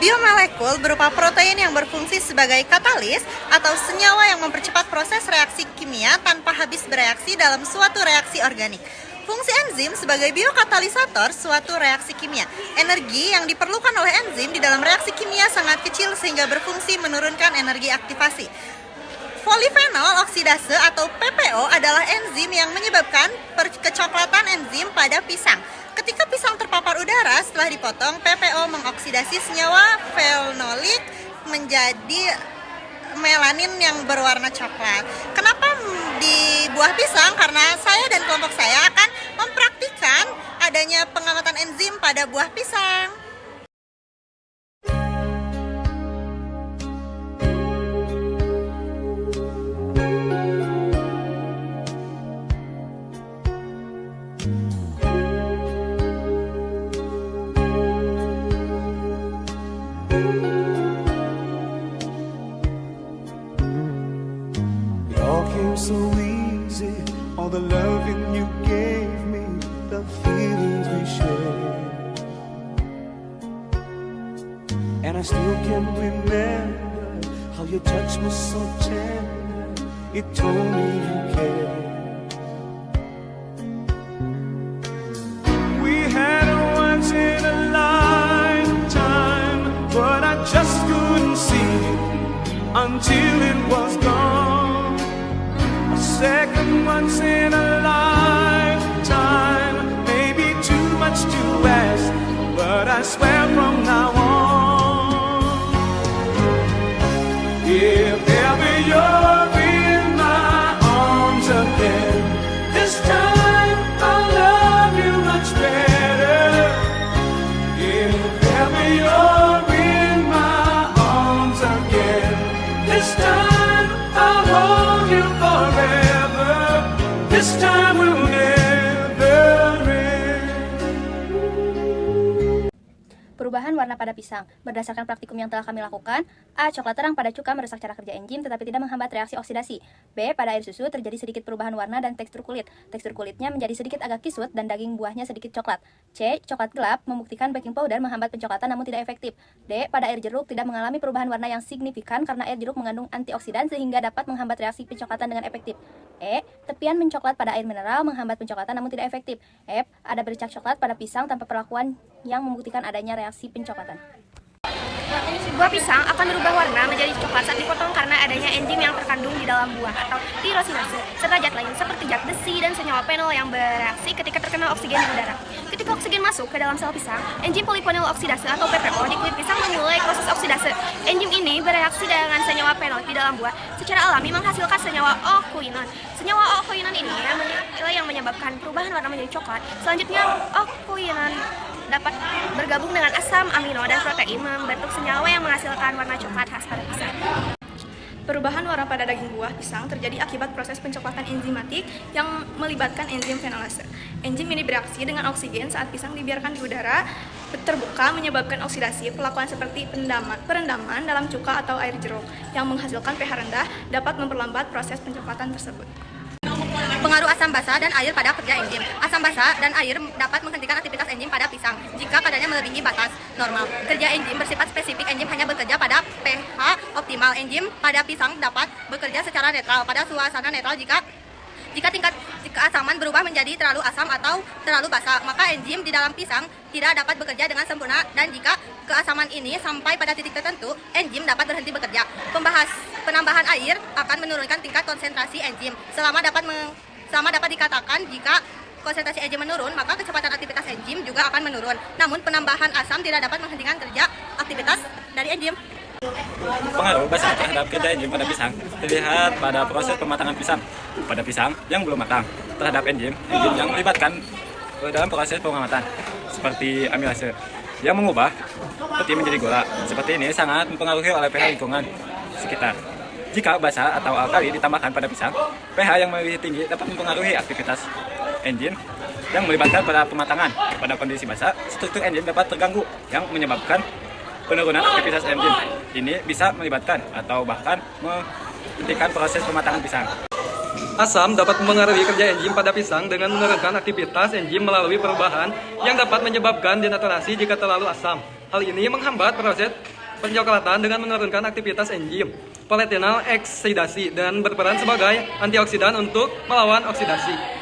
Biomolekul berupa protein yang berfungsi sebagai katalis atau senyawa yang mempercepat proses reaksi kimia tanpa habis bereaksi dalam suatu reaksi organik. Fungsi enzim sebagai biokatalisator suatu reaksi kimia. Energi yang diperlukan oleh enzim di dalam reaksi kimia sangat kecil sehingga berfungsi menurunkan energi aktivasi. Polifenol oksidase atau PPO adalah enzim yang menyebabkan kecoklatan enzim pada pisang. Ketika pisang terpapar udara setelah dipotong, PPO mengoksidasi senyawa fenolik menjadi melanin yang berwarna coklat. Kenapa di buah pisang? Karena saya dan kelompok saya akan mempraktikkan adanya pengamatan enzim pada buah pisang. So easy, all the loving you gave me, the feelings we shared, and I still can remember how your touch was so tender. It told me you cared. We had a once in a lifetime, but I just couldn't see it until it was gone. Second once in a lifetime, maybe too much to ask, but I swear from now on, if ever you're in my arms again, this time I'll love you much better. If ever you're in my arms again, this time I'll hold you forever. This time will never end. Perubahan warna pada pisang. Berdasarkan praktikum yang telah kami lakukan, A. Coklat terang pada cuka merusak cara kerja enzim tetapi tidak menghambat reaksi oksidasi. B. Pada air susu terjadi sedikit perubahan warna dan tekstur kulit. Tekstur kulitnya menjadi sedikit agak kisut dan daging buahnya sedikit coklat. C. Coklat gelap membuktikan baking powder menghambat pencoklatan namun tidak efektif. D. Pada air jeruk tidak mengalami perubahan warna yang signifikan karena air jeruk mengandung antioksidan sehingga dapat menghambat reaksi pencoklatan dengan efektif. E. Tepian mencoklat pada air mineral menghambat pencoklatan namun tidak efektif. F. Ada bercak coklat pada pisang tanpa perlakuan yang membuktikan adanya reaksi pencoklatan. Buah pisang akan berubah warna menjadi coklat saat dipotong karena adanya enzim yang terkandung di dalam buah atau tirosinase, serta zat lain seperti zat besi dan senyawa fenol yang bereaksi ketika terkena oksigen di udara. Ketika oksigen masuk ke dalam sel pisang, enzim polifenol oksidase atau PPO di kulit pisang memulai proses oksidase. Enzim ini bereaksi dengan senyawa fenol di dalam buah secara alami menghasilkan senyawa O-quinone. Senyawa O-quinone ini yang menyebabkan perubahan warna menjadi coklat. Selanjutnya, O-quinone dapat bergabung dengan asam amino dan protein membentuk senyawa yang menghasilkan warna coklat khas pada pisang. Perubahan warna pada daging buah pisang terjadi akibat proses pencoklatan enzimatik yang melibatkan enzim fenolase. Enzim ini bereaksi dengan oksigen saat pisang dibiarkan di udara terbuka menyebabkan oksidasi. Perlakuan seperti perendaman dalam cuka atau air jeruk yang menghasilkan pH rendah dapat memperlambat proses pencoklatan tersebut. Pengaruh asam basa dan air pada kerja enzim. Asam basa dan air dapat menghentikan aktivitas enzim pada pisang jika kadarnya melebihi batas normal. Kerja enzim bersifat spesifik, enzim hanya bekerja pada pH optimal. Enzim pada pisang dapat bekerja secara netral pada suasana netral jika tingkat keasaman berubah menjadi terlalu asam atau terlalu basa, maka enzim di dalam pisang tidak dapat bekerja dengan sempurna, dan jika keasaman ini sampai pada titik tertentu, enzim dapat berhenti bekerja. Penambahan air akan menurunkan tingkat konsentrasi enzim. Selama dapat dikatakan jika konsentrasi enzim menurun, maka kecepatan aktivitas enzim juga akan menurun. Namun penambahan asam tidak dapat menghentikan kerja aktivitas dari enzim. Pengaruh basa terhadap kerja enzim pada pisang terlihat pada proses pematangan pisang. Pada pisang yang belum matang, terhadap enzim yang melibatkan dalam proses pengamatan seperti amilase yang mengubah peti menjadi gula. Seperti ini sangat mempengaruhi oleh pH lingkungan sekitar. Jika basa atau alkali ditambahkan pada pisang, pH yang lebih tinggi dapat mempengaruhi aktivitas enzim yang melibatkan pada pematangan. Pada kondisi basa, struktur enzim dapat terganggu yang menyebabkan penurunan aktivitas enzim. Ini bisa melibatkan atau bahkan menghentikan proses pematangan pisang. Asam dapat mempengaruhi kerja enzim pada pisang dengan menurunkan aktivitas enzim melalui perubahan yang dapat menyebabkan denaturasi jika terlalu asam. Hal ini menghambat proses pencoklatan dengan menurunkan aktivitas enzim polyphenol oksidasi dan berperan sebagai antioksidan untuk melawan oksidasi.